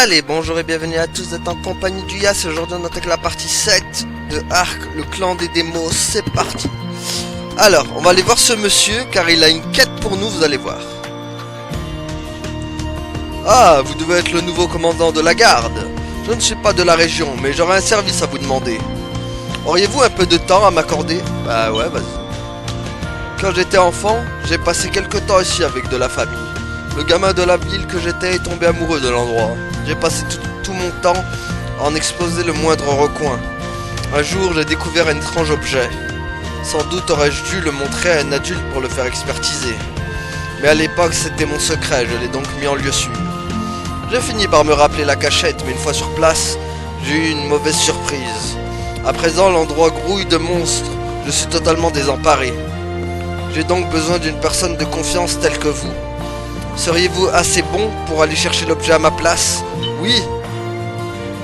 Allez, bonjour et bienvenue à tous, vous êtes en compagnie du Yas. Aujourd'hui on attaque la partie 7 de Ark, le clan des démos. C'est parti. Alors, on va aller voir ce monsieur car il a une quête pour nous, vous allez voir. Ah, vous devez être le nouveau commandant de la garde. Je ne suis pas de la région, mais j'aurai un service à vous demander. Auriez-vous un peu de temps à m'accorder? Bah ouais, vas-y. Quand j'étais enfant, j'ai passé quelques temps ici avec de la famille. Le gamin de la ville que j'étais est tombé amoureux de l'endroit. J'ai passé tout mon temps à en exposer le moindre recoin. Un jour, j'ai découvert un étrange objet. Sans doute aurais-je dû le montrer à un adulte pour le faire expertiser. Mais à l'époque, c'était mon secret, je l'ai donc mis en lieu sûr. J'ai fini par me rappeler la cachette, mais une fois sur place, j'ai eu une mauvaise surprise. À présent, l'endroit grouille de monstres. Je suis totalement désemparé. J'ai donc besoin d'une personne de confiance telle que vous. Seriez-vous assez bon pour aller chercher l'objet à ma place? Oui.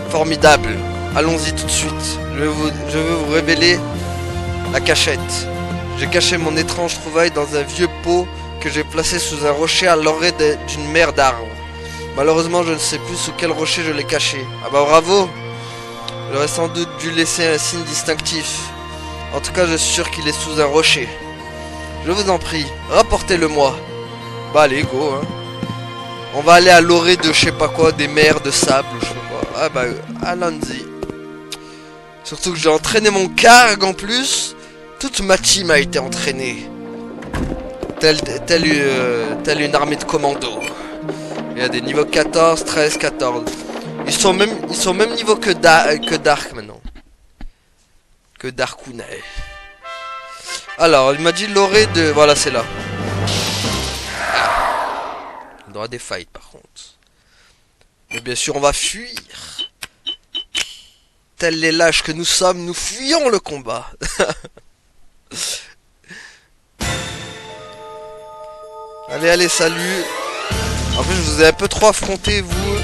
Formidable. Allons-y tout de suite. Je veux vous révéler la cachette. J'ai caché mon étrange trouvaille dans un vieux pot que j'ai placé sous un rocher à l'orée d'une mer d'arbres. Malheureusement, je ne sais plus sous quel rocher je l'ai caché. Ah bah bravo! J'aurais sans doute dû laisser un signe distinctif. En tout cas, je suis sûr qu'il est sous un rocher. Je vous en prie, rapportez-le-moi. Bah allez, go, hein. On va aller à l'orée de je sais pas quoi, des mers de sable ou je sais pas quoi. Ah bah, allons-y. Surtout que j'ai entraîné mon cargue en plus. Toute ma team a été entraînée. Telle une armée de commandos. Il y a des niveaux 14, 13, 14. Ils sont même niveau que Dark maintenant. Que Darkounet. Alors, il m'a dit l'orée de... Voilà, c'est là. On aura des fights par contre. Mais bien sûr, on va fuir. Tels les lâches que nous sommes, nous fuyons le combat. Allez, allez, salut. En fait, je vous ai un peu trop affronté, vous.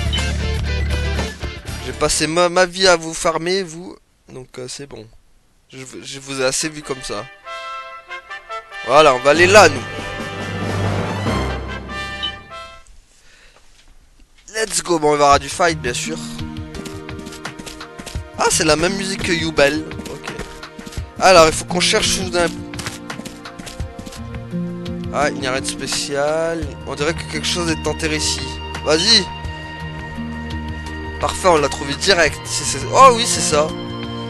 J'ai passé ma vie à vous farmer, vous. Donc, c'est bon. Je vous ai assez vu comme ça. Voilà, on va aller là, nous. Let's go. Bon, on verra du fight, bien sûr. Ah, c'est la même musique que Yubel. Ok. Alors, il faut qu'on cherche sous un... Ah, il n'y a rien de spécial. On dirait que quelque chose est enterré ici. Vas-y. Parfait, on l'a trouvé direct. Oh oui, c'est ça.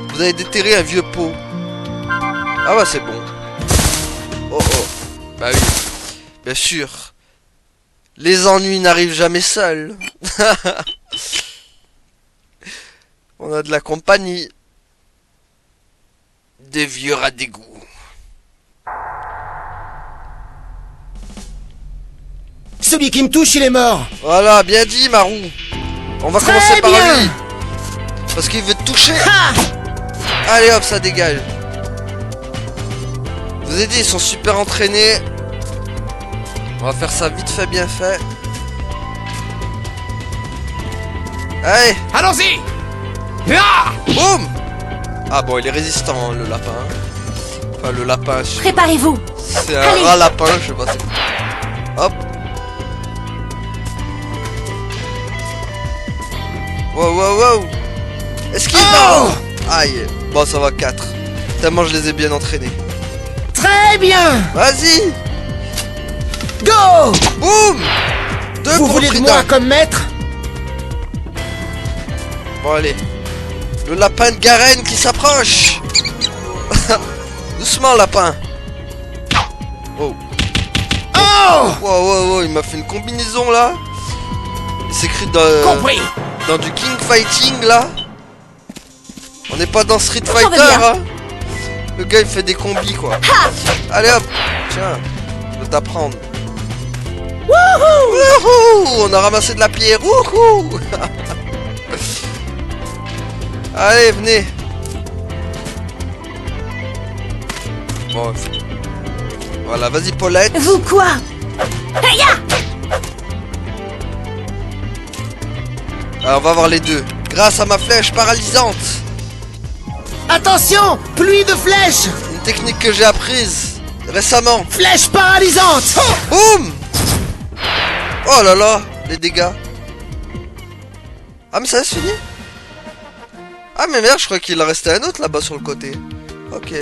Vous avez déterré un vieux pot. Ah bah, c'est bon. Oh oh. Bah oui. Bien sûr. Les ennuis n'arrivent jamais seuls. On a de la compagnie. Des vieux rats d'égout. Celui qui me touche, il est mort. Voilà, bien dit, Marou. On va commencer par lui. Parce qu'il veut te toucher. Allez hop, ça dégage. Je vous ai dit, ils sont super entraînés. On va faire ça vite fait, bien fait. Allez. Allons-y. Boum. Ah bon, il est résistant, hein, le lapin. Enfin, le lapin. Préparez-vous. C'est un rat lapin, je sais pas. Hop. Wow, wow, wow. Esquive. Oh. Aïe. Bon, ça va 4. Tellement je les ai bien entraînés. Très bien. Vas-y. Go. Boum. Vous voulez de moi comme maître? Bon, allez. Le lapin de Garen qui s'approche. Doucement, lapin. Oh. Oh. Wow, wow, wow. Il m'a fait une combinaison, là. Il s'écrit Compris. Dans du King Fighting, là. On n'est pas dans Street J'en veux Fighter, bien. hein. Le gars, il fait des combis, quoi. Allez, hop. Tiens. Je vais t'apprendre. Wouhou. On a ramassé de la pierre. Wouhou. Allez, venez. Bon. Voilà, vas-y, Paulette. Vous quoi? Aïe! Alors, on va voir les deux. Grâce à ma flèche paralysante. Attention, pluie de flèches. Une technique que j'ai apprise récemment. Flèche paralysante. Boum. Oh là là, les dégâts. Ah mais ça c'est fini. Ah mais merde, je crois qu'il en restait un autre là-bas sur le côté. Ok.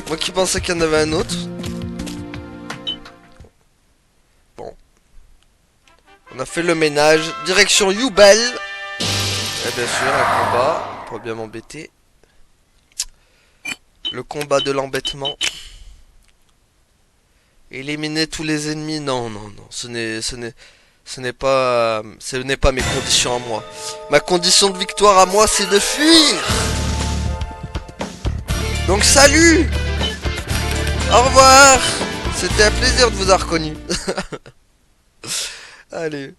Moi qui pensais qu'il y en avait un autre. Bon. On a fait le ménage. Direction Yubel. Et bien sûr, un combat. Pour bien m'embêter. Le combat de l'embêtement. Éliminer tous les ennemis. Non, non, non. Ce n'est pas mes conditions à moi. Ma condition de victoire à moi, c'est de fuir. Donc salut. Au revoir. C'était un plaisir de vous avoir reconnu. Allez.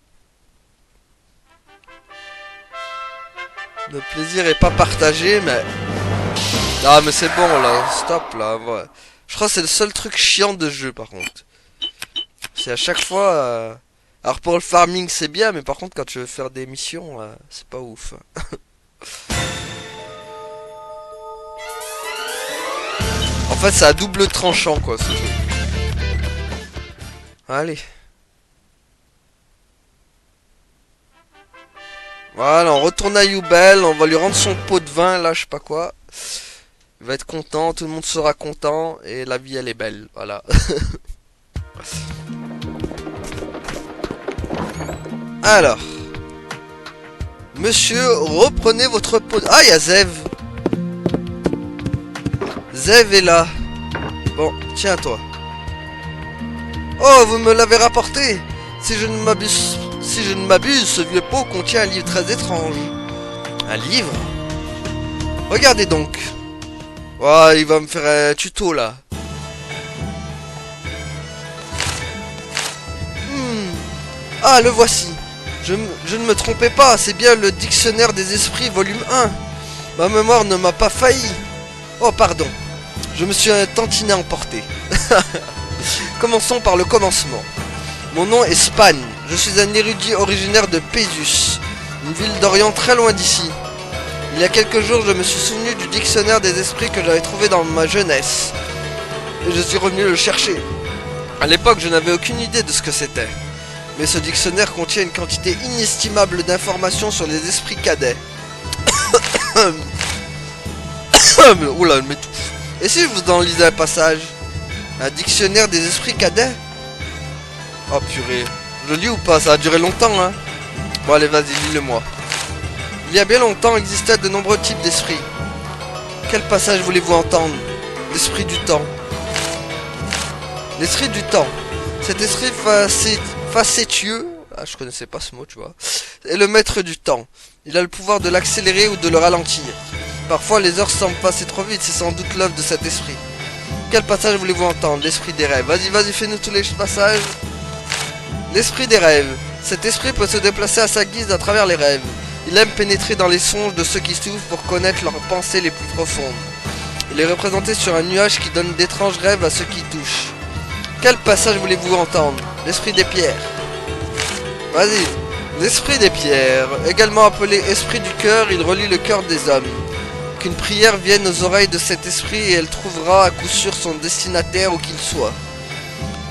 Le plaisir est pas partagé, mais... Ah mais c'est bon là, stop là. Ouais. Je crois que c'est le seul truc chiant de jeu par contre. C'est à chaque fois... Alors pour le farming c'est bien, mais par contre quand tu veux faire des missions, c'est pas ouf. En fait c'est à double tranchant quoi ce truc. Allez. Voilà, on retourne à Yubel, on va lui rendre son pot de vin là, je sais pas quoi. Il va être content, tout le monde sera content, et la vie elle est belle, voilà. Alors. Monsieur, reprenez votre pot de... Ah, il y a Zev. Zev est là. Bon, tiens toi. Oh, vous me l'avez rapporté. Si je ne m'abuse, ce vieux pot contient un livre très étrange. Un livre? Regardez donc. Oh, il va me faire un tuto là. Ah, le voici. Je ne me trompais pas, c'est bien le dictionnaire des esprits volume 1. Ma mémoire ne m'a pas failli. Oh, pardon. Je me suis un tantinet emporté. Commençons par le commencement. Mon nom est Span. Je suis un érudit originaire de Pézus, une ville d'Orient très loin d'ici. Il y a quelques jours, je me suis souvenu du dictionnaire des esprits que j'avais trouvé dans ma jeunesse. Et je suis revenu le chercher. À l'époque, je n'avais aucune idée de ce que c'était. Mais ce dictionnaire contient une quantité inestimable d'informations sur les esprits cadets. Oula, je m'étouffe. Et si je vous en lisais un passage? Un dictionnaire des esprits cadets? Oh purée. Je lis ou pas? Ça a duré longtemps, hein. Bon allez, vas-y, lis-le-moi. Il y a bien longtemps existaient de nombreux types d'esprits. Quel passage voulez-vous entendre? L'esprit du temps. L'esprit du temps. Cet esprit facétieux, ah, je connaissais pas ce mot, tu vois, est le maître du temps. Il a le pouvoir de l'accélérer ou de le ralentir. Parfois, les heures semblent passer trop vite, c'est sans doute l'œuvre de cet esprit. Quel passage voulez-vous entendre? L'esprit des rêves. Vas-y, vas-y, fais-nous tous les passages. L'esprit des rêves. Cet esprit peut se déplacer à sa guise à travers les rêves. Il aime pénétrer dans les songes de ceux qui souffrent pour connaître leurs pensées les plus profondes. Il est représenté sur un nuage qui donne d'étranges rêves à ceux qui touchent. Quel passage voulez-vous entendre? L'esprit des pierres. Vas-y. L'esprit des pierres. Également appelé esprit du cœur, il relie le cœur des hommes. Qu'une prière vienne aux oreilles de cet esprit et elle trouvera à coup sûr son destinataire où qu'il soit.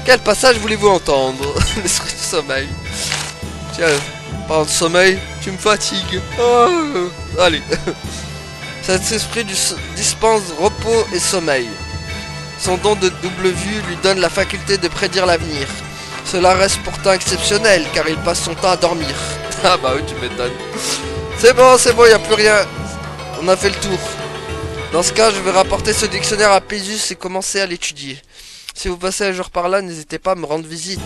Quel passage voulez-vous entendre? L'esprit du sommeil. Tiens, parlant de sommeil, tu me fatigues. Oh, allez. Cet esprit dispense repos et sommeil. Son don de double vue lui donne la faculté de prédire l'avenir. Cela reste pourtant exceptionnel car il passe son temps à dormir. Ah bah oui, tu m'étonnes. C'est bon, y a plus rien. On a fait le tour. Dans ce cas, je vais rapporter ce dictionnaire à Pézus et commencer à l'étudier. Si vous passez un jour par là, n'hésitez pas à me rendre visite.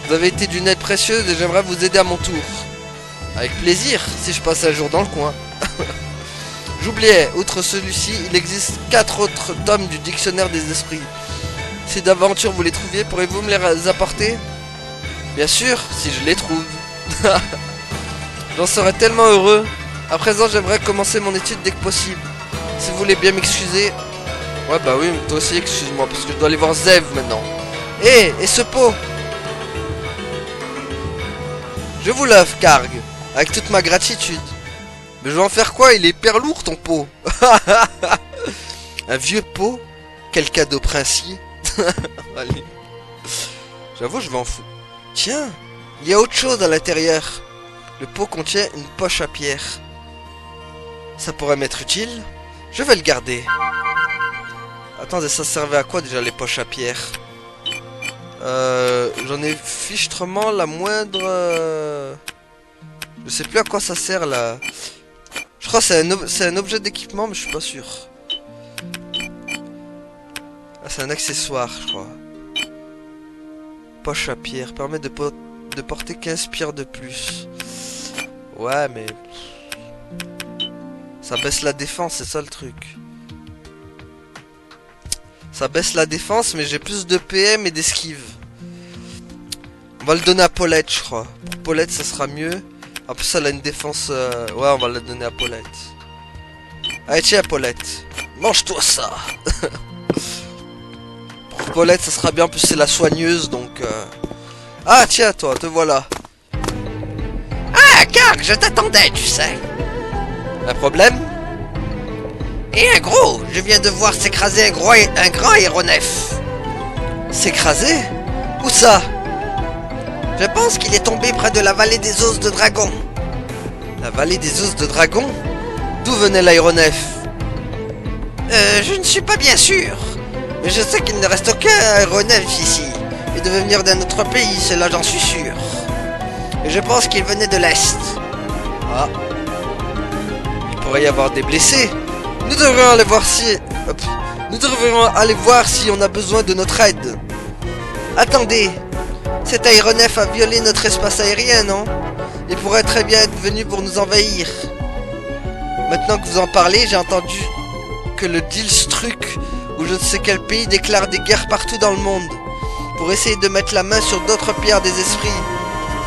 Vous avez été d'une aide précieuse et j'aimerais vous aider à mon tour. Avec plaisir, si je passe un jour dans le coin. J'oubliais, outre celui-ci, il existe 4 autres tomes du dictionnaire des esprits. Si d'aventure vous les trouviez, pourrez-vous me les apporter? Bien sûr, si je les trouve. J'en serais tellement heureux. À présent, j'aimerais commencer mon étude dès que possible. Si vous voulez bien m'excuser. Ouais, bah oui, toi aussi, excuse-moi, parce que je dois aller voir Zev maintenant. Et ce pot? Je vous l'offre, Karg, avec toute ma gratitude. Mais je vais en faire quoi? Il est hyper lourd, ton pot. Un vieux pot? Quel cadeau princier. Allez. J'avoue, je vais en foutre. Tiens, Il y a autre chose à l'intérieur. Le pot contient une poche à pierre. Ça pourrait m'être utile. Je vais le garder. Attendez, ça servait à quoi déjà les poches à pierre? J'en ai fichtrement la moindre... Je sais plus à quoi ça sert là. Je crois que c'est un objet d'équipement, mais je suis pas sûr. Ah, c'est un accessoire, je crois. Poche à pierre. Permet de porter 15 pierres de plus. Ouais, mais... Ça baisse la défense, c'est ça le truc. Ça baisse la défense, mais j'ai plus de PM et d'esquive. On va le donner à Paulette, je crois. Pour Paulette, ça sera mieux. En plus, elle a une défense... Ouais, on va la donner à Paulette. Allez, tiens, Paulette. Mange-toi ça. Pour Paulette, ça sera bien. En plus, c'est la soigneuse, donc... Ah, tiens, toi, te voilà. Ah, Karg, je t'attendais, tu sais. Un problème? Et un gros, je viens de voir s'écraser un grand aéronef. S'écraser? Où ça? Je pense qu'il est tombé près de la vallée des os de dragon. La vallée des os de dragon? D'où venait l'aéronef? Je ne suis pas bien sûr. Mais je sais qu'il ne reste aucun aéronef ici. Il devait venir d'un autre pays, cela j'en suis sûr. Et je pense qu'il venait de l'Est. Ah. Il pourrait y avoir des blessés. Nous devrions aller voir si... Hop. Nous devrions aller voir si on a besoin de notre aide. Attendez. Cet aéronef a violé notre espace aérien, non? Il pourrait très bien être venu pour nous envahir. Maintenant que vous en parlez, j'ai entendu que le Dilstruc ou je ne sais quel pays déclare des guerres partout dans le monde pour essayer de mettre la main sur d'autres pierres des esprits.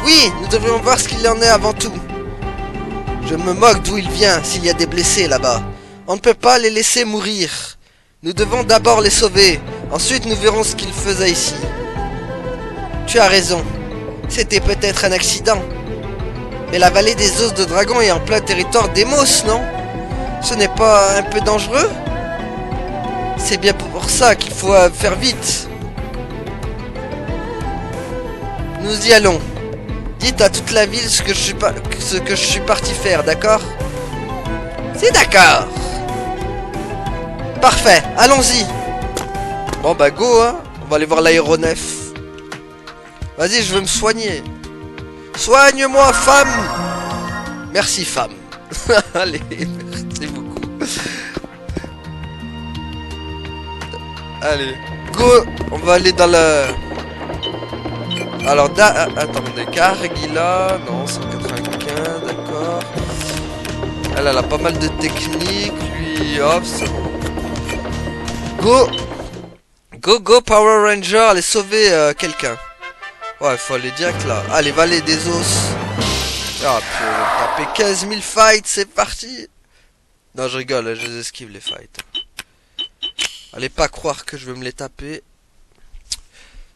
Oui, nous devrions voir ce qu'il en est avant tout. Je me moque d'où il vient s'il y a des blessés là-bas. On ne peut pas les laisser mourir. Nous devons d'abord les sauver. Ensuite, nous verrons ce qu'ils faisaient ici. Tu as raison. C'était peut-être un accident. Mais la vallée des os de dragon est en plein territoire d'Emos, non? Ce n'est pas un peu dangereux? C'est bien pour ça qu'il faut faire vite. Nous y allons. Dites à toute la ville ce que je suis parti faire, d'accord? C'est d'accord. Parfait, allons-y. Bon bah go, hein. On va aller voir l'aéronef. Vas-y, je veux me soigner. Soigne-moi, femme. Merci, femme. Allez, merci beaucoup. Allez, go. On va aller dans le... Alors, attendez, Cargilla, non, 195, d'accord. Elle a pas mal de techniques, lui, hop, c'est bon. Go. Go, Power Ranger, allez sauver quelqu'un. Ouais, faut aller direct là. Allez, vallée des os. Ah, puis on va taper 15 000 fights, c'est parti. Non, je rigole, je les esquive les fights. Allez pas croire que je vais me les taper.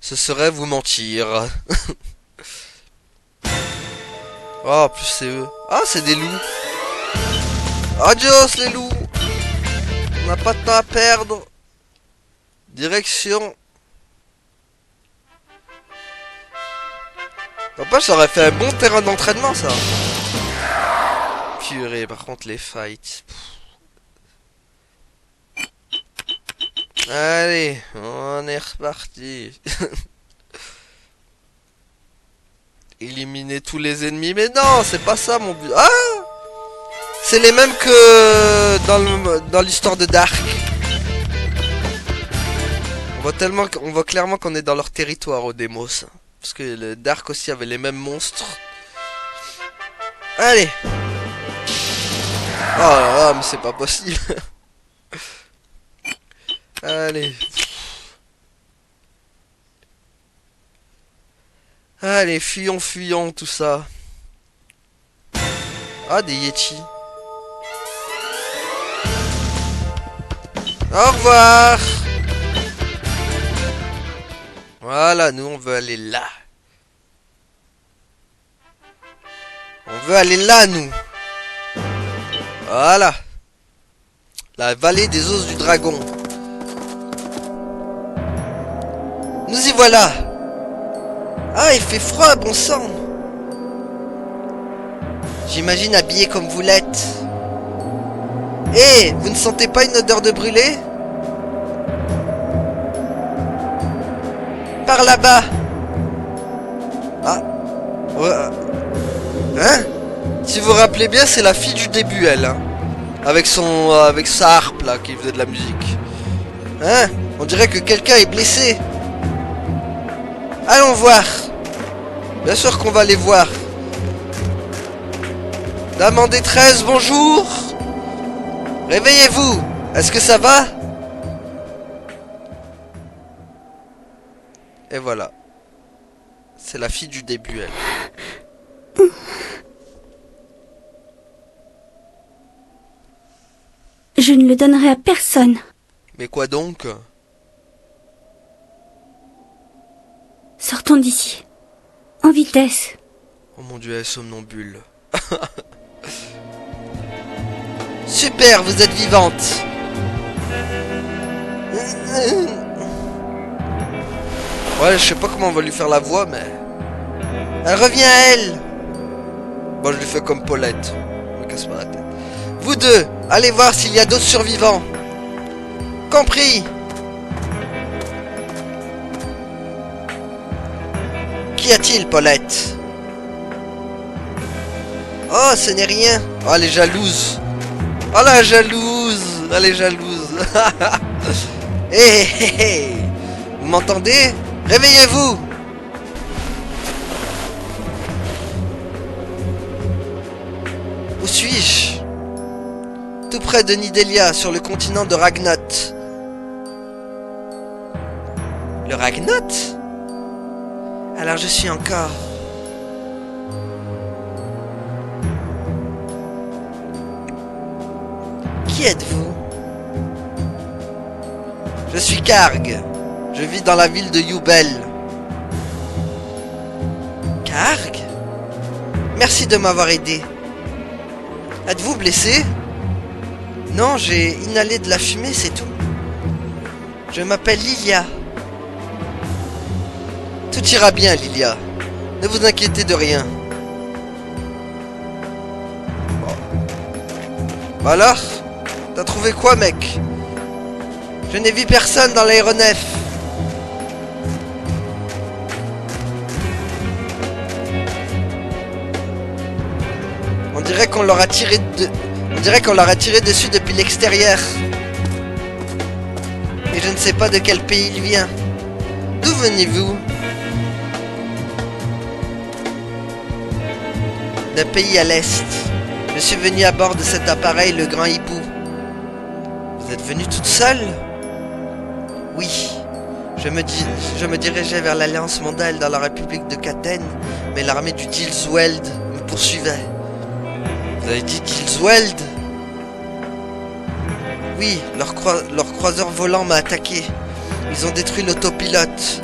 Ce serait vous mentir. Oh, en plus c'est eux. Ah, c'est des loups. Adios les loups. On n'a pas de temps à perdre. Direction. N'empêche, ça aurait fait un bon terrain d'entraînement, ça. Purée, par contre, les fights. Allez, on est reparti. Éliminer tous les ennemis. Mais non, c'est pas ça mon but. Ah! C'est les mêmes que dans l'histoire de Dark. On voit clairement qu'on est dans leur territoire au Demos. Parce que le Dark aussi avait les mêmes monstres. Allez. Oh là là, mais c'est pas possible. Allez. Allez, fuyons, tout ça. Ah, des Yeti. Au revoir. Voilà, nous on veut aller là. On veut aller là, nous. Voilà. La vallée des os du dragon. Nous y voilà. Ah, il fait froid, bon sang. J'imagine habillé comme vous l'êtes. Hé, vous ne sentez pas une odeur de brûlé? Par là-bas. Ah. Ouais. Hein? Si vous vous rappelez bien, c'est la fille du début, elle. Hein. Avec sa harpe, là, qui faisait de la musique. Hein? On dirait que quelqu'un est blessé. Allons voir. Bien sûr qu'on va les voir. Dame en détresse, bonjour. Réveillez-vous. Est-ce que ça va? Et voilà. C'est la fille du début, elle. Je ne le donnerai à personne. Mais quoi donc? Sortons d'ici. En vitesse. Oh mon dieu, elle est somnambule. Super, vous êtes vivante. Ouais, je sais pas comment on va lui faire la voix, mais... Elle revient à elle. Bon, je lui fais comme Paulette. Je me casse pas la tête. Vous deux, allez voir s'il y a d'autres survivants. Compris. Qu'y a-t-il, Paulette? Oh, ce n'est rien. Oh, elle est jalouse. Oh, la jalouse. Elle est jalouse. Hé, hé, hé. Vous m'entendez? Réveillez-vous. Où suis-je? Tout près de Nidelia, sur le continent de Ragnot. Le Ragnot? Alors je suis encore... Qui êtes-vous? Je suis Karg. Je vis dans la ville de Yubel. Karg? Merci de m'avoir aidé. Êtes-vous blessé? Non, j'ai inhalé de la fumée, c'est tout. Je m'appelle Lilia. Tout ira bien, Lilia. Ne vous inquiétez de rien. Bah alors? T'as trouvé quoi, mec? Je n'ai vu personne dans l'aéronef. On dirait qu'on leur a tiré de... On dirait qu'on leur a tiré dessus depuis l'extérieur. Et je ne sais pas de quel pays il vient. D'où venez-vous? D'un pays à l'est. Je suis venu à bord de cet appareil, le Grand Hibou. Vous êtes venu toute seule? Oui. Je me dirigeais vers l'Alliance mondiale dans la République de Katen, mais l'armée du Dilsweld me poursuivait. Vous avez dit Dilsweld? Oui, leur croiseur volant m'a attaqué. Ils ont détruit l'autopilote.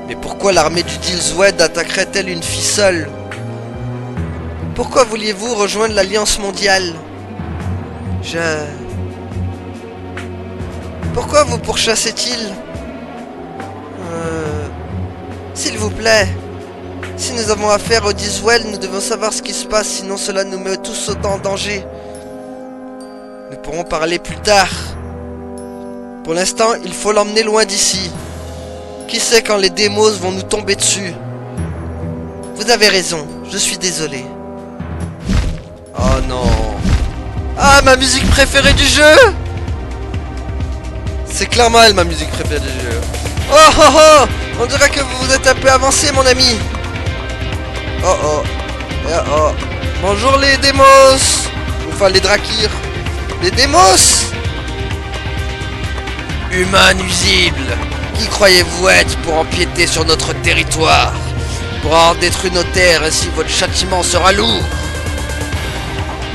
Mais pourquoi l'armée du Dilsweld attaquerait-elle une fille seule? Pourquoi vouliez-vous rejoindre l'Alliance mondiale? Pourquoi vous pourchassait-il? S'il vous plaît. Si nous avons affaire au Dilsweld, nous devons savoir ce qui se passe, sinon cela nous met tous autant en danger. Nous pourrons parler plus tard. Pour l'instant, il faut l'emmener loin d'ici. Qui sait quand les démos vont nous tomber dessus? Vous avez raison, je suis désolé. Oh non. Ah, ma musique préférée du jeu! C'est clairement elle, ma musique préférée du jeu. Oh oh oh! On dirait que vous êtes un peu avancé, mon ami. Oh oh. Oh oh. Bonjour les démos. Enfin les Drakir. Les démos? Humains nuisibles. Qui croyez-vous être pour empiéter sur notre territoire? Pour avoir détruit nos terres, ainsi votre châtiment sera lourd.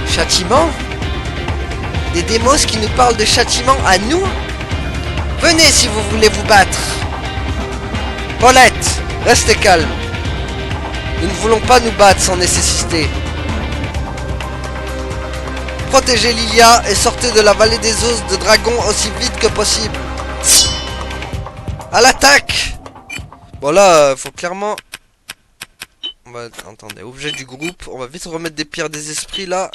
Châtiment? Des démos qui nous parlent de châtiment à nous? Venez si vous voulez vous battre. Paulette, restez calme. Nous ne voulons pas nous battre sans nécessité. Protégez Lilia et sortez de la vallée des os de dragon aussi vite que possible. À l'attaque! Bon là, faut clairement... Attendez, objet du groupe. On va vite remettre des pierres des esprits là.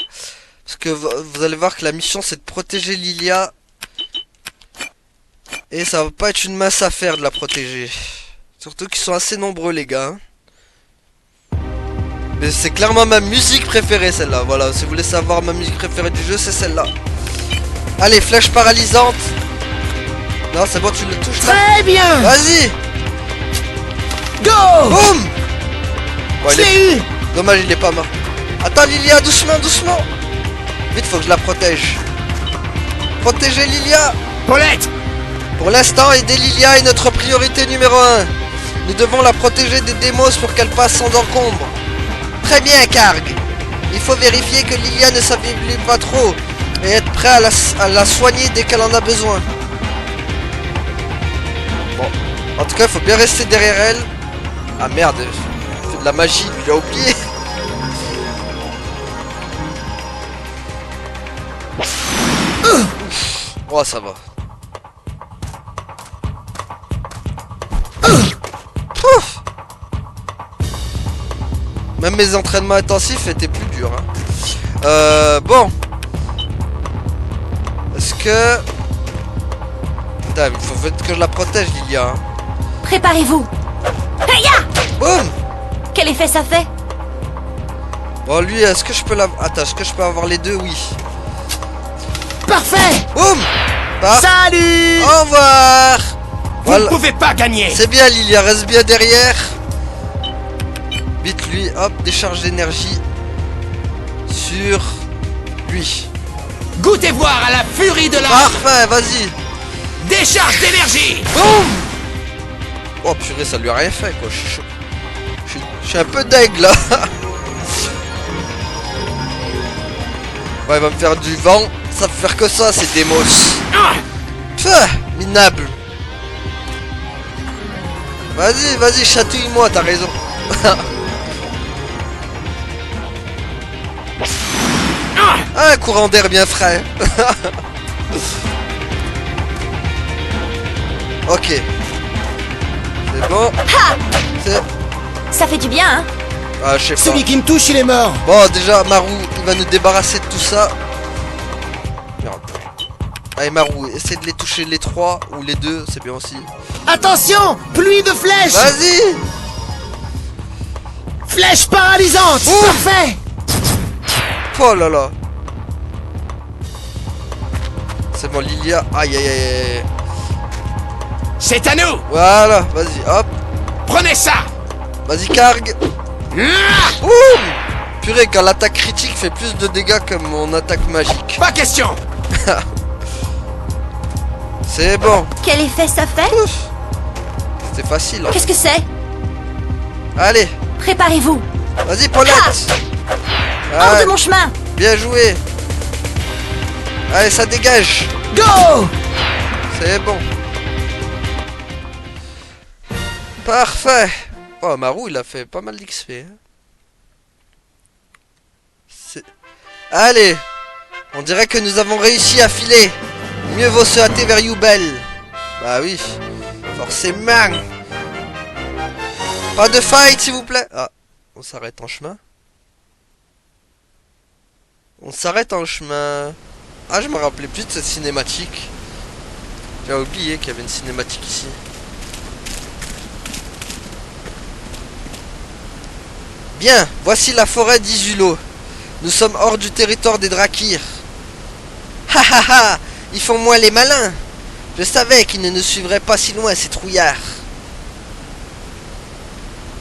Parce que vous allez voir que la mission c'est de protéger Lilia. Et ça va pas être une mince affaire de la protéger. Surtout qu'ils sont assez nombreux les gars. Mais c'est clairement ma musique préférée celle-là. Voilà, si vous voulez savoir ma musique préférée du jeu, c'est celle-là. Allez, flèche paralysante. Non, c'est bon, tu le touches là. Très bien. Vas-y. Go. Boum. Bon, Je l'ai eu. Dommage, il est pas mort. Attends Lilia, doucement, doucement. Vite, faut que je la protège. Protégez Lilia. Paulette. Pour l'instant, aider Lilia est notre priorité numéro 1. Nous devons la protéger des démos pour qu'elle passe sans encombre. Très bien, Karg. Il faut vérifier que Lilia ne s'affaiblit pas trop et être prêt à la soigner dès qu'elle en a besoin. Bon, en tout cas, il faut bien rester derrière elle. Ah merde, je fais de la magie, j'ai oublié. Oh, ça va. Pouf. Même mes entraînements intensifs étaient plus durs. Hein. Bon. Est-ce que... Putain, il faut que je la protège, Lilia. Hein. Préparez-vous. Hiya! Boum. Quel effet ça fait? Bon, lui, est-ce que je peux la... Attends, est-ce que je peux avoir les deux? Oui. Parfait. Boum. Salut. Au revoir. Vous ne pouvez pas gagner. C'est bien, Lilia, reste bien derrière. Vite, lui, hop, décharge d'énergie sur lui. Goûtez voir à la furie de la Parfait, vas-y. décharge d'énergie. Boum. Oh purée, ça lui a rien fait quoi, je suis chaud. Je suis un peu deg là. Ouais, il va me faire du vent. Ça peut faire que ça, c'est Demos. Minable. Vas-y, vas-y, chatouille-moi, t'as raison. Un courant d'air bien frais. Ok. C'est bon. C'est... Ça fait du bien, hein? Ah, je sais pas. Celui qui me touche, il est mort. Bon, déjà, Marou, il va nous débarrasser de tout ça. Merde. Allez, Marou, essaie de les toucher les trois ou les deux, c'est bien aussi. Attention, pluie de flèches. Vas-y. Flèche paralysante. Ouh. Parfait. Oh là là. C'est bon, Lilia. Aïe, aïe, aïe. C'est à nous. Voilà, vas-y, hop. Prenez ça. Vas-y, Karg. Ouh. Purée, quand l'attaque critique fait plus de dégâts que mon attaque magique. Pas question. C'est bon. Quel effet ça fait? Ouf. C'était facile. Hein. Qu'est-ce que c'est? Allez, Préparez-vous. vas-y, Paulette. Hors Ouais, de mon chemin. bien joué. Allez, ça dégage. Go. C'est bon. Parfait. Oh, Marou, il a fait pas mal d'XP. Hein. Allez. On dirait que nous avons réussi à filer. Mieux vaut se hâter vers Yubel. Bah oui. Forcément. Pas de fight, s'il vous plaît. Ah, on s'arrête en chemin. On s'arrête en chemin. Ah, je me rappelais plus de cette cinématique. J'ai oublié qu'il y avait une cinématique ici. Bien, voici la forêt d'Izulo. Nous sommes hors du territoire des Drakir. Ha ha ha, ils font moins les malins. Je savais qu'ils ne nous suivraient pas si loin, ces trouillards.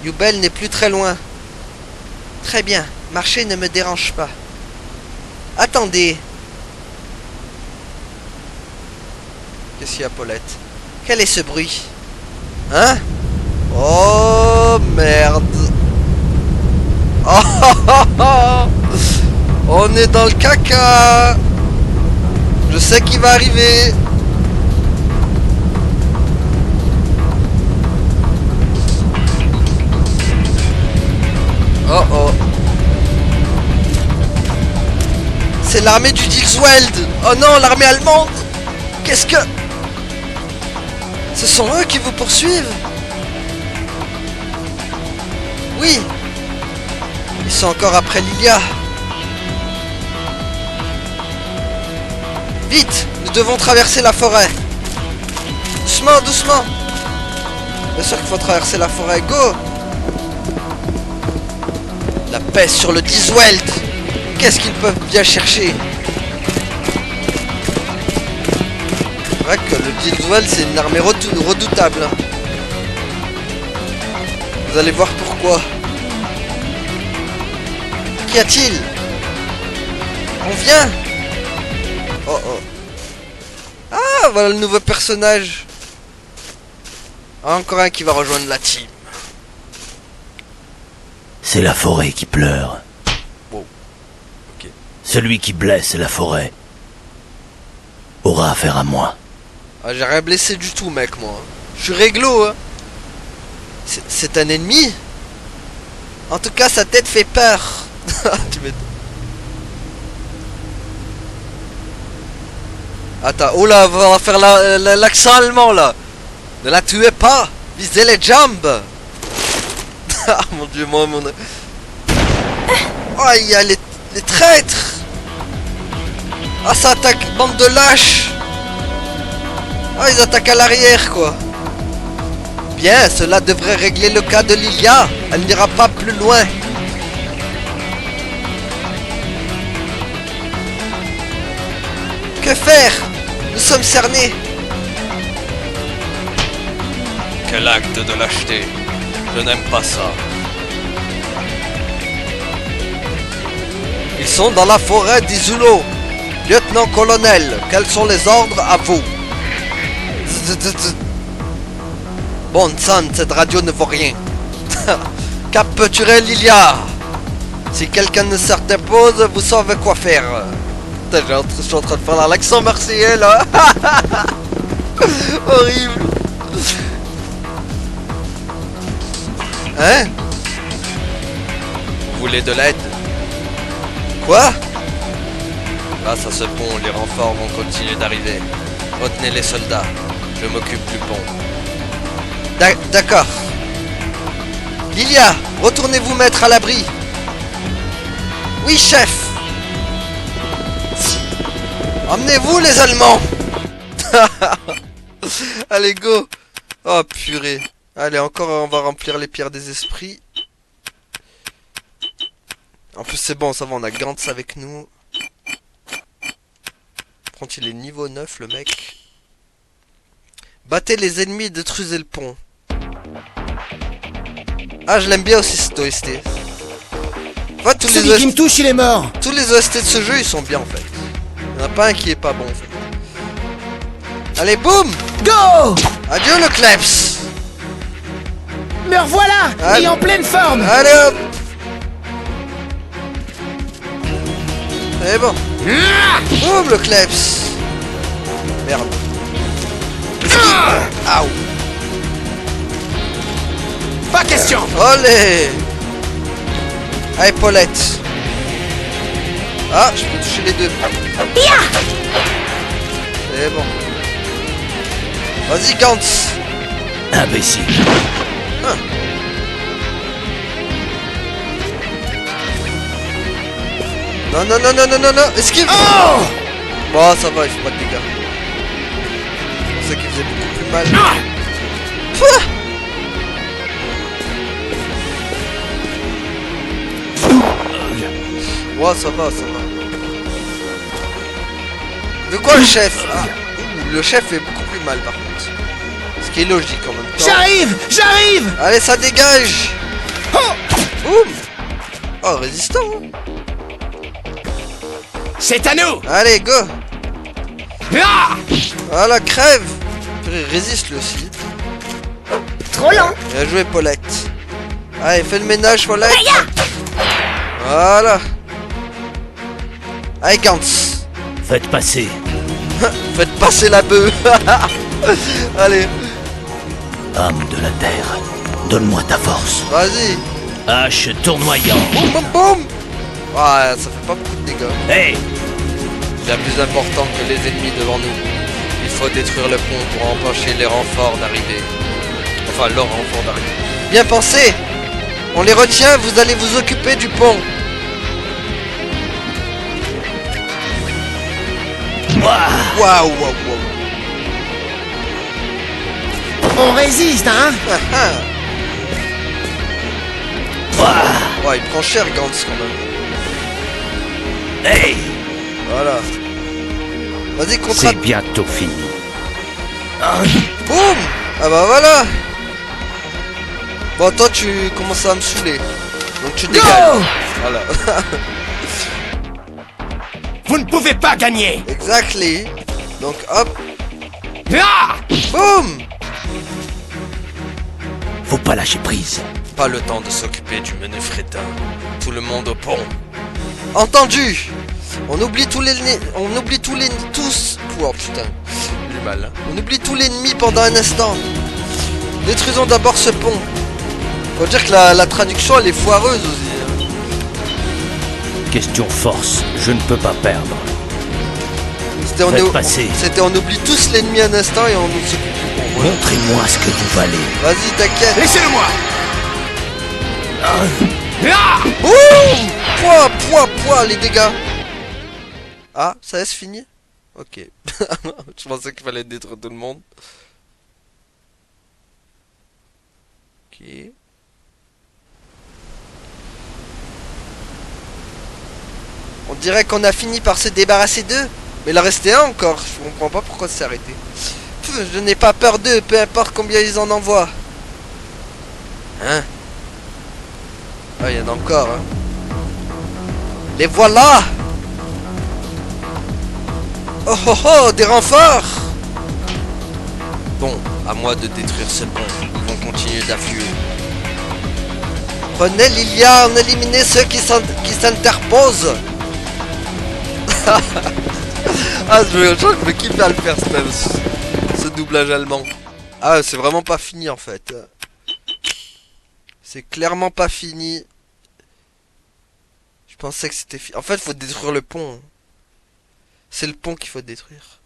Yubel n'est plus très loin. Très bien, marcher ne me dérange pas. Attendez. Qu'est-ce qu'il y a, Paulette? Quel est ce bruit? Hein? Oh merde. Oh, oh, oh, oh. On est dans le caca. Je sais qu'il va arriver. Oh oh. C'est l'armée du Dilsweld. Oh non, l'armée allemande. Qu'est-ce que... Ce sont eux qui vous poursuivent? Oui. sont encore après Lilia. Vite, nous devons traverser la forêt. Doucement, doucement. Bien sûr qu'il faut traverser la forêt. Go. La paix sur le Disweld. Qu'est-ce qu'ils peuvent bien chercher? C'est vrai que le Disweld c'est une armée redoutable. Vous allez voir pourquoi. Qu'y a-t-il? On vient. Oh oh. Ah, voilà le nouveau personnage. Encore un qui va rejoindre la team. C'est la forêt qui pleure. Wow. Ok. Celui qui blesse la forêt aura affaire à moi. Ah, j'ai rien blessé du tout, mec, moi. Je suis réglo, hein. C'est un ennemi? En tout cas, sa tête fait peur. Tu m'étonnes. Attends, oh là, on va faire l'accent allemand, là. Ne la tuez pas. Visez les jambes. Ah, mon dieu, moi, mon... Oh, il y a les traîtres. Ah, ça attaque, bande de lâches. Ah, ils attaquent à l'arrière, quoi. Bien, cela devrait régler le cas de Lilia. Elle n'ira pas plus loin. Que faire? Nous sommes cernés. Quel acte de lâcheté. Je n'aime pas ça. Ils sont dans la forêt d'Izulo. Lieutenant-colonel, quels sont les ordres à vous? Bon sang, cette radio ne vaut rien. Capturez Lilia. Si quelqu'un ne s'interpose, vous savez quoi faire. Putain, je suis en train de faire l'accent marseillais là. Horrible. Hein? Vous voulez de l'aide? Quoi? Grâce à ce pont, les renforts vont continuer d'arriver. Retenez les soldats. Je m'occupe du pont. D'accord. Lilia, retournez vous mettre à l'abri. Oui, chef. Emmenez-vous les Allemands. Allez, go. Oh, purée. Allez, encore, on va remplir les pierres des esprits. En plus, c'est bon, ça va, on a Gantz avec nous. Par contre, il est niveau 9, le mec. Battez les ennemis et détruisez le pont. Ah, je l'aime bien aussi cette OST. En fait, Celui qui me touche, il est mort. tous les OST de ce jeu, ils sont bien en fait. Il n'y en a pas un qui est pas bon en fait. Allez, boum! Go! Adieu le Kleps! Me revoilà! Allez. Et en pleine forme! Allez hop! C'est bon. Boum le Kleps! Merde. Aouh! Pas question! Olé! Allez, Paulette! Ah, je peux toucher les deux. C'est bon. Vas-y, Gantz! Imbécile. Hein. Non, non, non, non, non, non, non! Esquive! Oh! Bon, ça va, il fait pas de dégâts. Je pensais qu'il faisait beaucoup plus mal. Pouah. Ouais, ça va, ça va. De quoi le chef? Ah, le chef fait beaucoup plus mal par contre. Ce qui est logique en même temps. J'arrive! J'arrive! Allez, ça dégage! Boum! Oh, résistant! Hein. C'est à nous! Allez, go! Ah! Voilà, crève! Purée, résiste le aussi. Trop lent. Bien joué, Paulette. Allez, fais le ménage, Paulette. Voilà. Allez, Gantz. Faites passer. Faites passer la bœuf. Allez, Âme de la terre, donne-moi ta force. vas-y. Hache tournoyant. Boum, boum, boum. Ouais, ça fait pas beaucoup de dégâts. Hey! Bien plus important que les ennemis devant nous. Il faut détruire le pont pour empêcher les renforts d'arriver. Enfin, leurs renforts d'arriver. Bien pensé. On les retient, vous allez vous occuper du pont. Waouh, waouh, waouh. On résiste, hein? Ouais, il prend cher Gantz quand même. Hey, Voilà. Vas-y, contre. c'est bientôt fini. Boum. Ah bah voilà. Bon, toi tu commences à me saouler. Donc tu dégages. Go! Voilà. Vous ne pouvez pas gagner! Exactly. Donc hop. Ah! Boum. Faut pas lâcher prise. Pas le temps de s'occuper du menu fretin. Tout le monde au pont. Entendu. On oublie tous les... Tous... Oh putain. J'ai mal. Hein. On oublie tout l'ennemi pendant un instant. Détruisons d'abord ce pont. Faut dire que la traduction elle est foireuse aussi. Hein. Question force, je ne peux pas perdre. C'était on oublie tous l'ennemi un instant et on nous s'occupe du pont. Voilà. Montrez-moi ce que vous valez. Vas-y, t'inquiète. Laissez-le-moi! Ah! Boum. Pouah, les dégâts. Ah, ça est fini? Ok. Je pensais qu'il fallait détruire tout le monde. Ok. On dirait qu'on a fini par se débarrasser d'eux. Mais il en restait un encore. Je comprends pas pourquoi ça s'est arrêté. Je n'ai pas peur d'eux, peu importe combien ils en envoient. Hein? Ah, il y en a encore, hein. Les voilà! Oh oh oh, des renforts! Bon, à moi de détruire ce pont. Ils vont continuer d'affluer. Prenez Lilia, on éliminez ceux qui s'interposent. Ah, je crois que je me kiffe à le faire, ce doublage allemand. Ah, c'est vraiment pas fini en fait. C'est clairement pas fini. Je pensais que c'était fini. En fait, faut détruire le pont. C'est le pont qu'il faut détruire.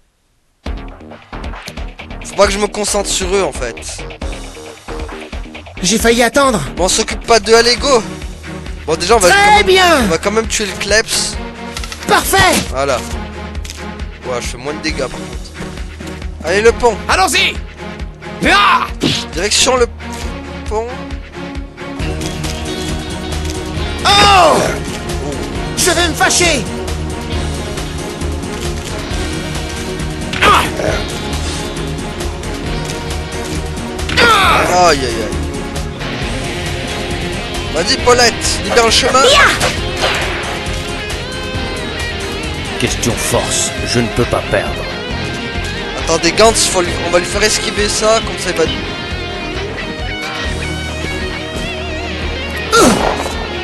Faut pas que je me concentre sur eux en fait. J'ai failli attendre! Bon, on s'occupe pas d'eux, allez go. Bon, déjà on va bien! On va quand même tuer le Kleps. Parfait! Voilà. Ouais, je fais moins de dégâts par contre. Allez, le pont. Allons-y! Ah! Direction le pont. Oh! Je vais me fâcher! Aïe aïe aïe. Vas-y Paulette, libère le chemin. Question force, je ne peux pas perdre. Attendez, Gantz, on va lui faire esquiver ça, comme ça il va...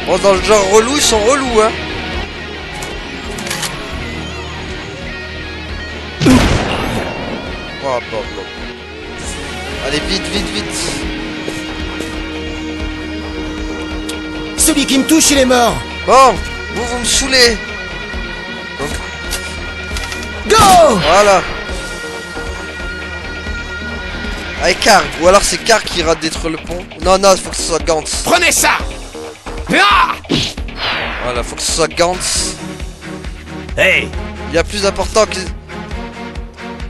Bon, dans le genre relou, ils sont relous, hein. Oh, bon. Allez, vite. Celui qui me touche, il est mort! Bon, vous me saoulez. Donc, Go! voilà. Allez, Karg. Ou alors c'est Karg qui ira détruire le pont. Non, il faut que ce soit Gantz. Prenez ça! Ah! Voilà, faut que ce soit Gantz. Hey, Il y a plus important que...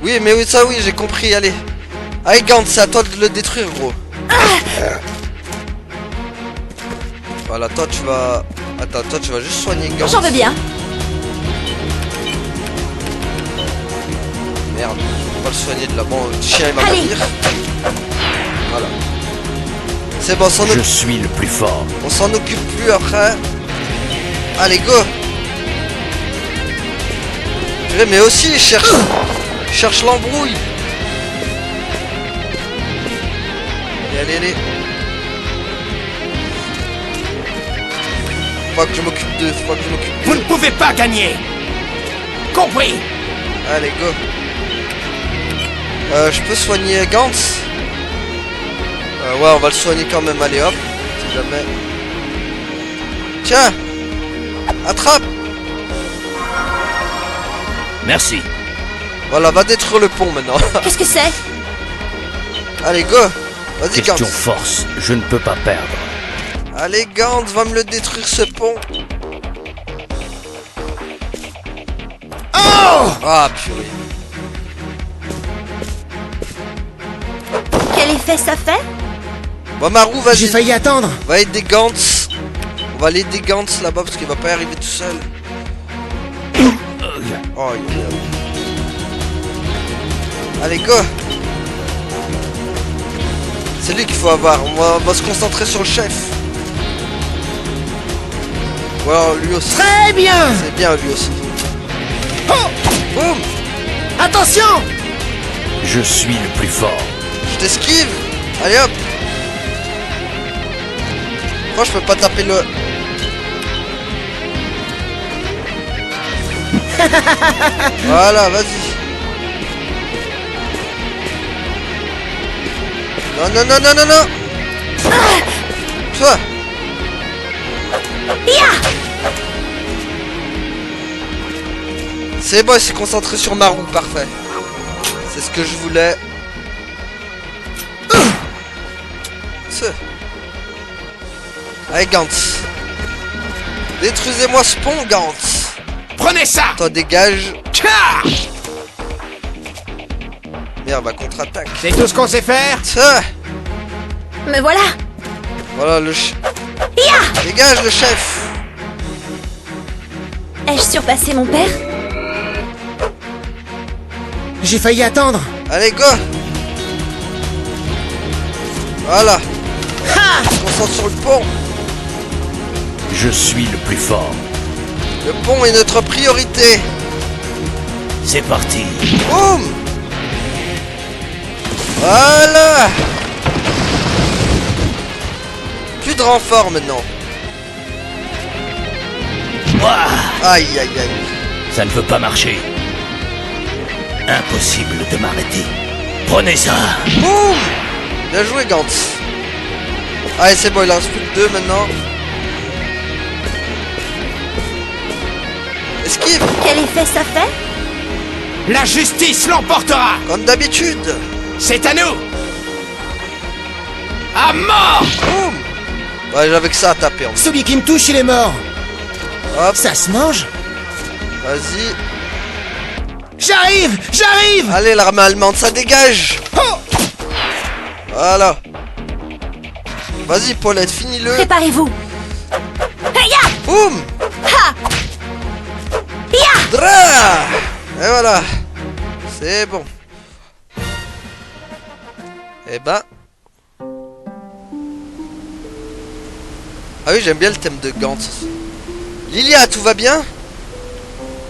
Oui, mais oui, ça oui, j'ai compris, allez. Allez, Gantz, c'est à toi de le détruire, gros. Voilà, toi tu vas... Attends, toi tu vas juste soigner Gantz. J'en veux bien. Merde, on va le soigner de là. Bon, le chien il va Allez. mourir. Voilà. C'est bon, je suis le plus fort. on s'en occupe plus après. Allez, go. Purée, mais aussi, il cherche l'embrouille. Allez. Faut pas que je m'occupe d'eux, Vous ne pouvez pas gagner! Compris! Allez, go. Je peux soigner Gantz. Ouais, on va le soigner quand même, allez hop. Si jamais. Tiens. Attrape. Merci. Voilà, va détruire le pont maintenant. Qu'est-ce que c'est? Allez, go. Vas-y, Question Gantz. force, je ne peux pas perdre. Allez, Gantz, va me le détruire ce pont. Oh! Ah, purée. Quel effet ça fait? Bon, Marou, vas-y. J'ai failli attendre. Va aider Gantz. On va l'aider Gantz là-bas parce qu'il va pas y arriver tout seul. Oh, allez, go. C'est lui qu'il faut avoir. On va se concentrer sur le chef. Ou alors lui aussi. Très bien. C'est bien lui aussi. Oh, Boum. attention. Je suis le plus fort. Je t'esquive. Allez hop. Moi je peux pas taper le... Voilà, vas-y. Non, non, non, non, non, non. Toi. C'est bon, il s'est concentré sur Marou, parfait. C'est ce que je voulais. Allez, Gantz. Détruisez-moi ce pont, Gantz. Prenez ça! Toi, dégage. Tcha! Merde, va contre-attaque. C'est tout ce qu'on sait faire? Tiens. Me voilà. Voilà le Dégage le chef. Ai-je surpassé mon père? J'ai failli attendre. Allez, go. Voilà. On se concentre sur le pont. Je suis le plus fort. Le pont est notre priorité. C'est parti. Boum. Voilà. Plus de renfort maintenant. Ouah, Aïe, aïe, aïe. ça ne peut pas marcher. Impossible de m'arrêter. Prenez ça. Boum. Bien joué, Gantz. Allez, c'est bon, il en reste plus que 2 maintenant. Esquive. Quel effet ça fait? La justice l'emportera! Comme d'habitude. C'est à nous! À mort! Boum. Ouais, j'avais que ça à taper. Celui qui me touche, il est mort. Hop, Ça se mange. vas-y. J'arrive, j'arrive. Allez, l'armée allemande, ça dégage. Voilà. Vas-y, Paulette, finis-le. Préparez-vous. Hiya! Boum. Ha! Ya! Dra. Et voilà. C'est bon. Eh ben. Ah oui, j'aime bien le thème de Gantz aussi. Lilia, tout va bien?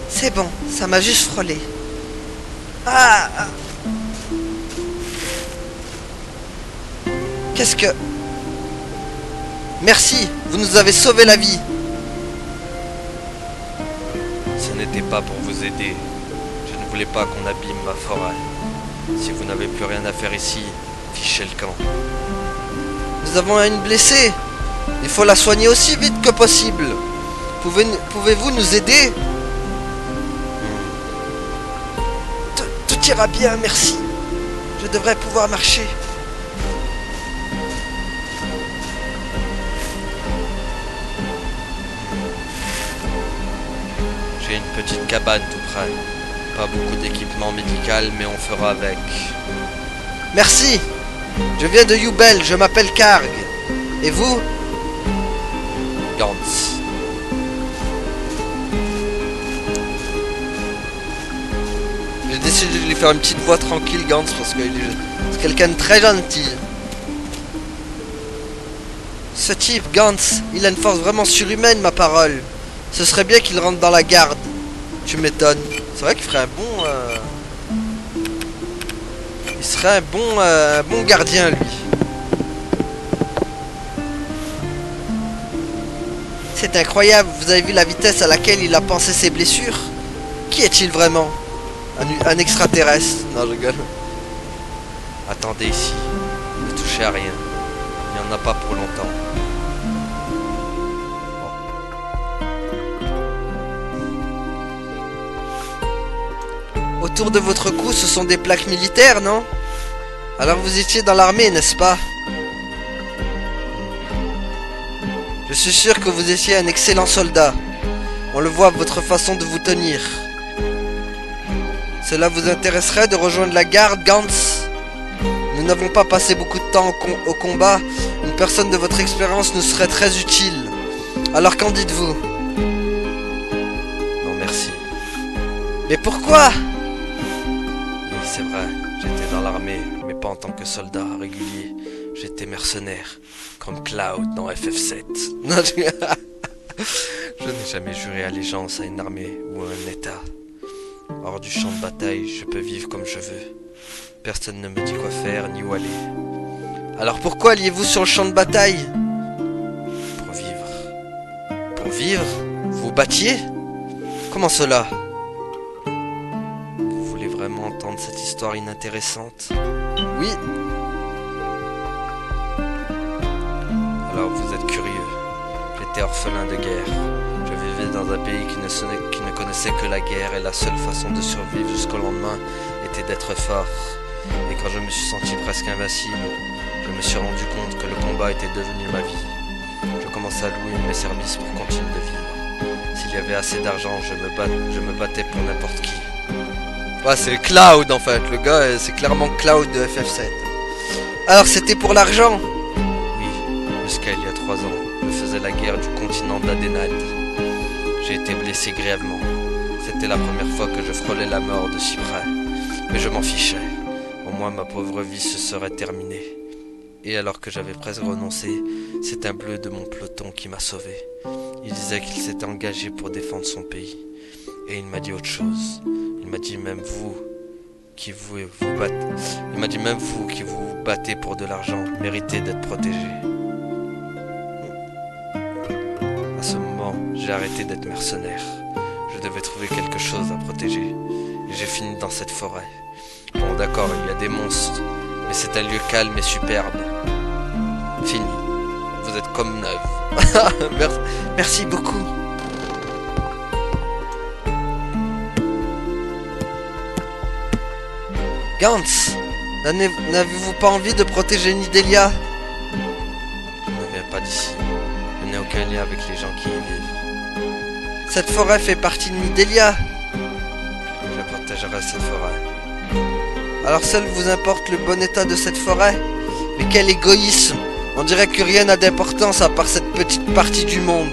C'est bon, ça m'a juste frôlé. Ah. Qu'est-ce que... Merci, vous nous avez sauvé la vie. Ce n'était pas pour vous aider. Je ne voulais pas qu'on abîme ma forêt. Si vous n'avez plus rien à faire ici, fichez le camp. Nous avons une blessée. Il faut la soigner aussi vite que possible. Pouvez-vous nous aider? Tout ira bien, merci. Je devrais pouvoir marcher. J'ai une petite cabane tout près. Pas beaucoup d'équipement médical, mais on fera avec. Merci. Je viens de Yubel, je m'appelle Karg. Et vous? Gantz. J'ai décidé de lui faire une petite voix tranquille, Gantz, parce que c'est quelqu'un de très gentil. Ce type, Gantz, il a une force vraiment surhumaine, ma parole. Ce serait bien qu'il rentre dans la garde. Tu m'étonnes. C'est vrai qu'il ferait un bon... Il serait un bon gardien, lui. C'est incroyable, vous avez vu la vitesse à laquelle il a pansé ses blessures? Qui est-il vraiment? Un extraterrestre? Non, je rigole. Attendez ici. Ne touchez à rien. Il n'y en a pas pour longtemps. Autour de votre cou, ce sont des plaques militaires, non? Alors vous étiez dans l'armée, n'est-ce pas? Je suis sûr que vous étiez un excellent soldat. On le voit à votre façon de vous tenir. Cela vous intéresserait de rejoindre la garde, Gantz? Nous n'avons pas passé beaucoup de temps au combat. Une personne de votre expérience nous serait très utile. Alors qu'en dites-vous? Non, merci. Mais pourquoi? Oui, c'est vrai. J'étais dans l'armée, mais pas en tant que soldat régulier. J'étais mercenaire, comme Cloud dans FF7. Non, je n'ai jamais juré allégeance à une armée ou à un état. Hors du champ de bataille, je peux vivre comme je veux. Personne ne me dit quoi faire ni où aller. Alors pourquoi alliez-vous sur le champ de bataille? Pour vivre. Pour vivre? Vous vous battiez? Comment cela? Vous voulez vraiment entendre cette histoire inintéressante? Oui. Alors vous êtes curieux. J'étais orphelin de guerre. Je vivais dans un pays qui ne connaissait que la guerre et la seule façon de survivre jusqu'au lendemain était d'être fort. Et quand je me suis senti presque invincible, je me suis rendu compte que le combat était devenu ma vie. Je commençais à louer mes services pour continuer de vivre. S'il y avait assez d'argent, je me battais pour n'importe qui. Ouais, c'est Cloud en fait, le gars, c'est clairement Cloud de FF7. Alors c'était pour l'argent? Oui, jusqu'à il y a 3 ans, je faisais la guerre du continent d'Adenad. J'ai été blessé grièvement. C'était la première fois que je frôlais la mort de si près. Mais je m'en fichais. Au moins ma pauvre vie se serait terminée. Et alors que j'avais presque renoncé, c'est un bleu de mon peloton qui m'a sauvé. Il disait qu'il s'était engagé pour défendre son pays. Et il m'a dit autre chose. Il m'a dit même vous qui vous battez. Il m'a dit même vous qui vous battez pour de l'argent, méritez d'être protégé. À ce moment, j'ai arrêté d'être mercenaire. Je devais trouver quelque chose à protéger. Et j'ai fini dans cette forêt. Bon d'accord, il y a des monstres, mais c'est un lieu calme et superbe. Fini. Vous êtes comme neuve. Merci beaucoup. Gantz, n'avez-vous pas envie de protéger Nidelia? Je ne viens pas d'ici. Je n'ai aucun lien avec les gens qui y vivent. Cette forêt fait partie de Nidelia. Je protégerai cette forêt. Alors seul vous importe le bon état de cette forêt? Mais quel égoïsme! On dirait que rien n'a d'importance à part cette petite partie du monde.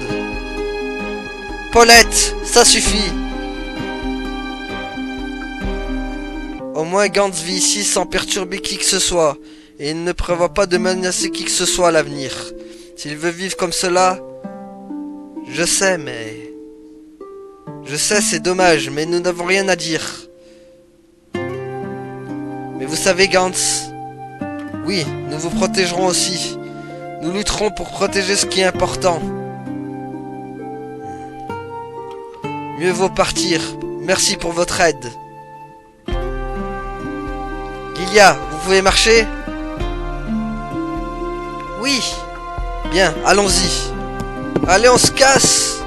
Paulette, ça suffit! Au moins Gantz vit ici sans perturber qui que ce soit, et il ne prévoit pas de menacer qui que ce soit à l'avenir. S'il veut vivre comme cela, je sais, mais... Je sais, c'est dommage, mais nous n'avons rien à dire. Mais vous savez, Gantz, oui, nous vous protégerons aussi. Nous lutterons pour protéger ce qui est important. Mieux vaut partir. Merci pour votre aide. Gilia, vous pouvez marcher? Oui. Bien, allons-y. Allez, on se casse.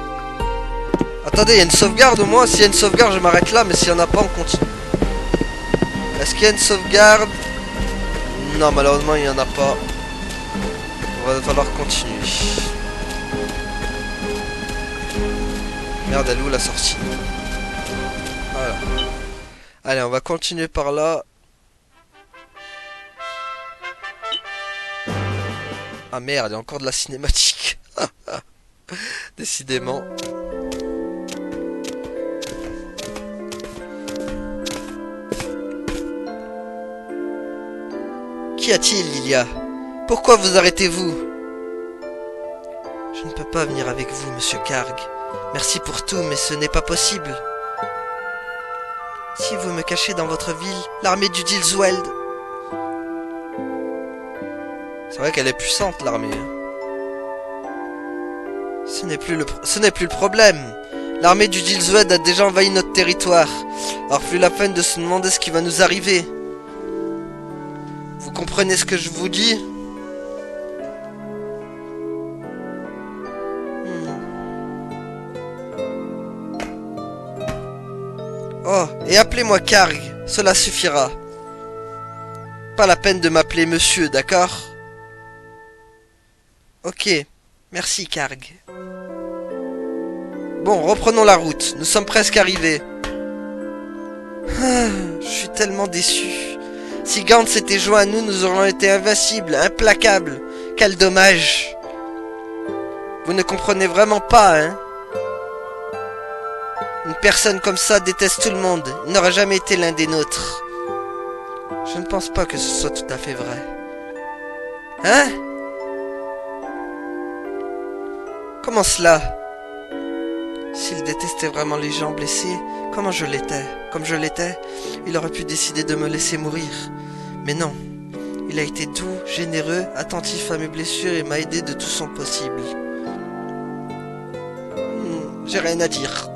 Attendez, il y a une sauvegarde au moins. S'il y a une sauvegarde, je m'arrête là, mais s'il n'y en a pas, on continue. Est-ce qu'il y a une sauvegarde? Non, malheureusement, il n'y en a pas. Il va falloir continuer. Merde, elle est où la sortie? Voilà. Allez, on va continuer par là. Ah merde, il y a encore de la cinématique. Décidément. Qu'y a-t-il, Lilia? Pourquoi vous arrêtez-vous? Je ne peux pas venir avec vous, monsieur Karg. Merci pour tout, mais ce n'est pas possible. Si vous me cachez dans votre ville, l'armée du Dilsweld... C'est vrai qu'elle est puissante, l'armée. Ce n'est plus le problème. L'armée du Dilsweld a déjà envahi notre territoire. Alors plus la peine de se demander ce qui va nous arriver. Vous comprenez ce que je vous dis? Oh, et appelez-moi Karg, cela suffira. Pas la peine de m'appeler monsieur, d'accord? Ok. Merci, Karg. Bon, reprenons la route. Nous sommes presque arrivés. Je suis tellement déçu. Si Gant s'était joint à nous, nous aurions été invincibles, implacables. Quel dommage. Vous ne comprenez vraiment pas, hein? Une personne comme ça déteste tout le monde. Il n'aurait jamais été l'un des nôtres. Je ne pense pas que ce soit tout à fait vrai. Hein? Comment cela? S'il détestait vraiment les gens blessés, comme je l'étais, il aurait pu décider de me laisser mourir. Mais non. Il a été doux, généreux, attentif à mes blessures et m'a aidé de tout son possible. J'ai rien à dire.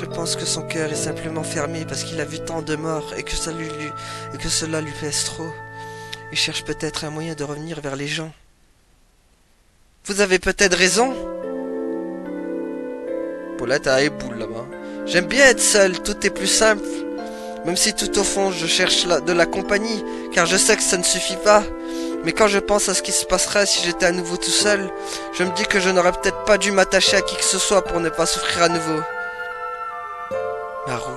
Je pense que son cœur est simplement fermé parce qu'il a vu tant de morts et que cela lui pèse trop. Il cherche peut-être un moyen de revenir vers les gens. Vous avez peut-être raison. Paulette a éboule là-bas. J'aime bien être seul, tout est plus simple. Même si tout au fond je cherche de la compagnie, car je sais que ça ne suffit pas. Mais quand je pense à ce qui se passerait si j'étais à nouveau tout seul, je me dis que je n'aurais peut-être pas dû m'attacher à qui que ce soit pour ne pas souffrir à nouveau. Marou.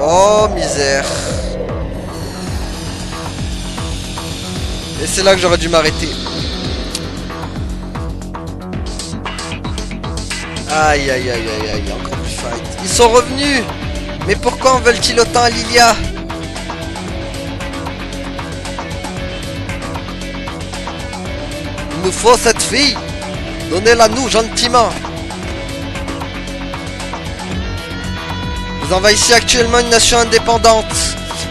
Oh, misère. Et c'est là que j'aurais dû m'arrêter. Aïe, aïe, aïe, aïe, aïe, encore plus fight. Ils sont revenus. Mais pourquoi en veulent-ils autant à Lilia? Il nous faut cette fille. Donnez-la nous gentiment. Vous envahissez actuellement une nation indépendante.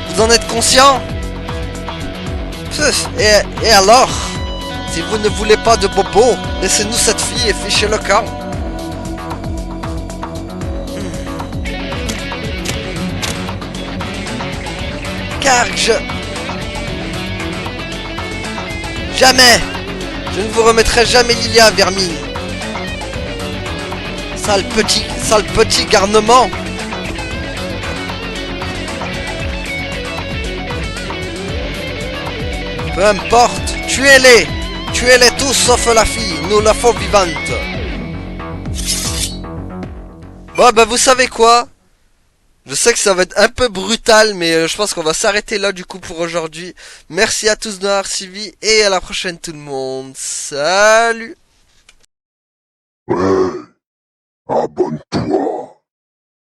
Vous en êtes conscient? Et alors? Si vous ne voulez pas de bobo, laissez-nous cette fille et fichez le camp. Car Jamais! Je ne vous remettrai jamais Lilia, vermine. Sale petit garnement. Peu importe, tuez-les tous sauf la fille, nous la faut vivante. Bon bah vous savez quoi? Je sais que ça va être un peu brutal, mais je pense qu'on va s'arrêter là du coup pour aujourd'hui. Merci à tous de m'avoir suivi et à la prochaine tout le monde. Salut! Ouais, abonne-toi.